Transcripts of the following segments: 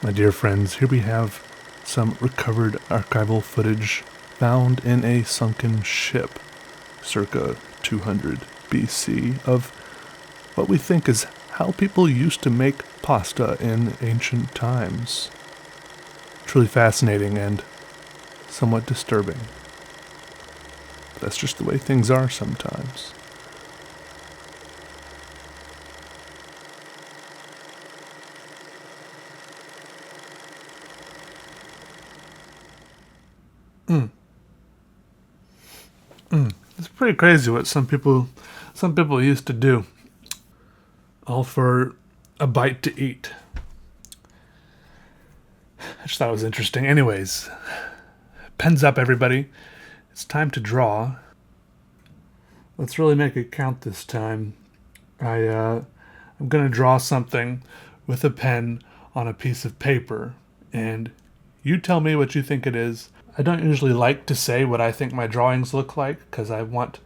My dear friends, here we have some recovered archival footage found in a sunken ship circa 200 BC of what we think is how people used to make pasta in ancient times. Truly fascinating and somewhat disturbing. But that's just the way things are sometimes. It's pretty crazy what some people used to do, all for a bite to eat. I just thought it was interesting. Anyways, pens up, everybody. It's time to draw. Let's really make it count this time. I'm gonna draw something with a pen on a piece of paper, and you tell me what you think it is. I don't usually like to say what I think my drawings look like because I want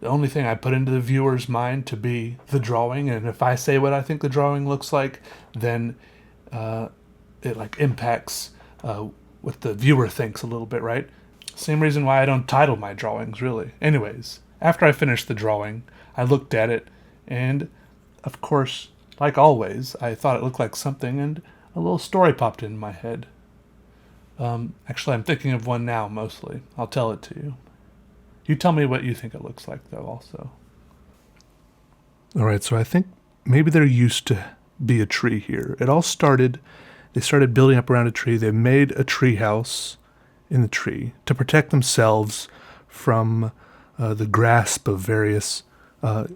the only thing I put into the viewer's mind to be the drawing, and if I say what I think the drawing looks like, then it impacts what the viewer thinks a little bit, right? Same reason why I don't title my drawings, really. Anyways, after I finished the drawing, I looked at it, and of course, like always, I thought it looked like something, and a little story popped in my head. Actually, I'm thinking of one now, mostly. I'll tell it to you. You tell me what you think it looks like, though, also. Alright, so I think maybe there used to be a tree here. It all started, they started building up around a tree. They made a tree house in the tree to protect themselves from the grasp of various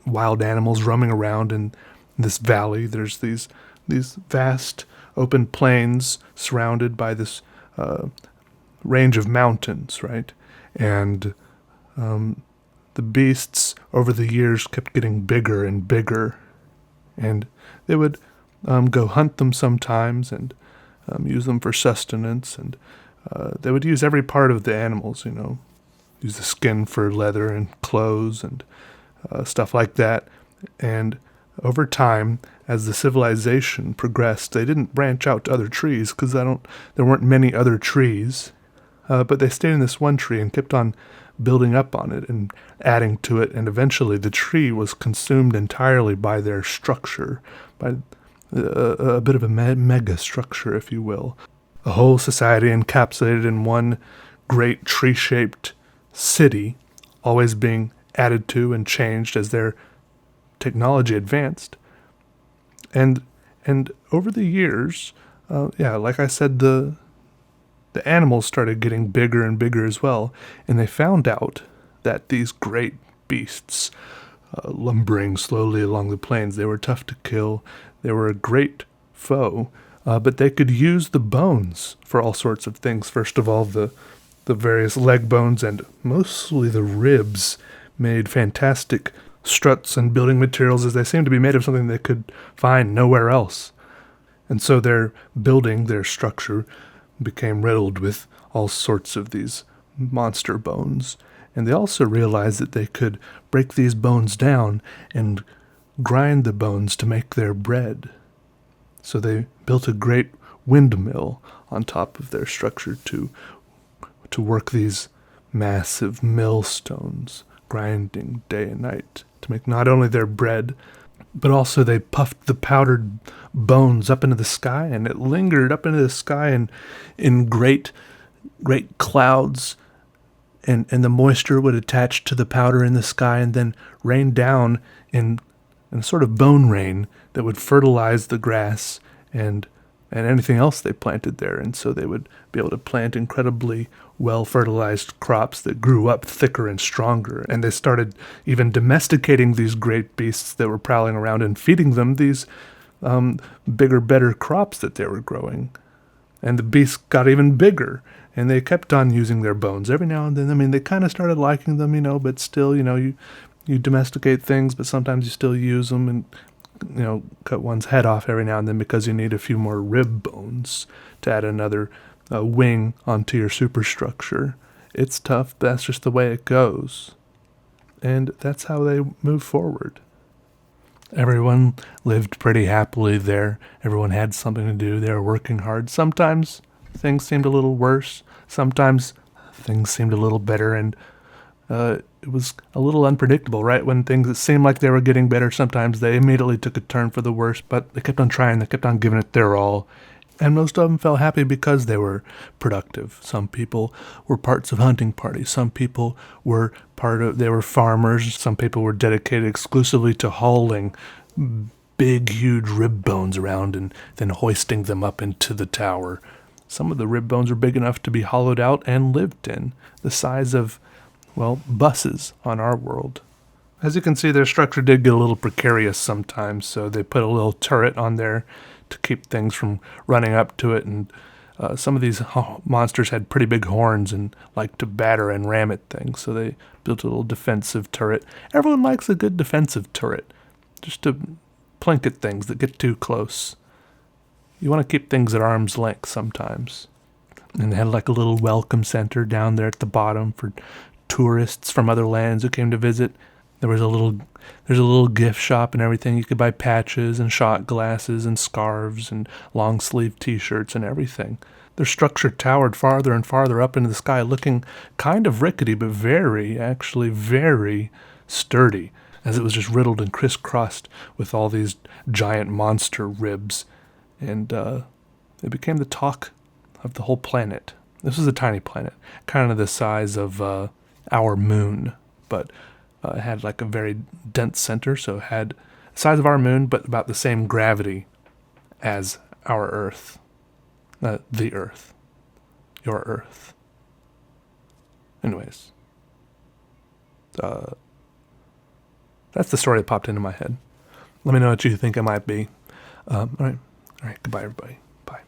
wild animals roaming around in this valley. There's these vast open plains surrounded by this range of mountains, right? And the beasts over the years kept getting bigger and bigger, and they would go hunt them sometimes and use them for sustenance, and they would use every part of the animals, use the skin for leather and clothes and stuff like that. And over time, as the civilization progressed, they didn't branch out to other trees because there weren't many other trees, but they stayed in this one tree and kept on building up on it and adding to it, and eventually the tree was consumed entirely by their structure, by a bit of a mega structure, if you will. A whole society encapsulated in one great tree-shaped city, always being added to and changed as their technology advanced. And over the years, like I said, the animals started getting bigger and bigger as well, and they found out that these great beasts, lumbering slowly along the plains, they were tough to kill, they were a great foe, but they could use the bones for all sorts of things. First of all, the various leg bones and mostly the ribs made fantastic struts and building materials, as they seemed to be made of something they could find nowhere else. And so their building, their structure, became riddled with all sorts of these monster bones. And they also realized that they could break these bones down and grind the bones to make their bread. So they built a great windmill on top of their structure to work these massive millstones, grinding day and night to make not only their bread, but also they puffed the powdered bones up into the sky, and it lingered up into the sky in great clouds, and the moisture would attach to the powder in the sky and then rain down in a sort of bone rain that would fertilize the grass and anything else they planted there. And so they would be able to plant incredibly well-fertilized crops that grew up thicker and stronger. And they started even domesticating these great beasts that were prowling around and feeding them these bigger, better crops that they were growing. And the beasts got even bigger, and they kept on using their bones every now and then. I mean, they kind of started liking them, but still, you domesticate things, but sometimes you still use them and cut one's head off every now and then because you need a few more rib bones to add another wing onto your superstructure. It's tough, but that's just the way it goes. And that's how they move forward. Everyone lived pretty happily there. Everyone had something to do. They were working hard. Sometimes things seemed a little worse. Sometimes things seemed a little better, and it was a little unpredictable, right? When things seemed like they were getting better, sometimes they immediately took a turn for the worse, but they kept on trying. They kept on giving it their all. And most of them felt happy because they were productive. Some people were parts of hunting parties. Some people were they were farmers. Some people were dedicated exclusively to hauling big, huge rib bones around and then hoisting them up into the tower. Some of the rib bones were big enough to be hollowed out and lived in, the size of, well, buses on our world. As you can see, their structure did get a little precarious sometimes, so they put a little turret on there to keep things from running up to it, and some of these monsters had pretty big horns and liked to batter and ram at things, so they built a little defensive turret. Everyone likes a good defensive turret, just to plink at things that get too close. You want to keep things at arm's length sometimes. And they had like a little welcome center down there at the bottom for tourists from other lands who came to visit. There's a little gift shop and everything. You could buy patches and shot glasses and scarves and long sleeve t-shirts and everything. Their structure towered farther and farther up into the sky, looking kind of rickety, but actually very sturdy, as it was just riddled and crisscrossed with all these giant monster ribs. And it became the talk of the whole planet. This was a tiny planet, kind of the size of our moon, but it had like a very dense center, so it had the size of our moon, but about the same gravity as our Earth. The Earth. Your Earth. Anyways. That's the story that popped into my head. Let me know what you think it might be. All right. Goodbye, everybody. Bye.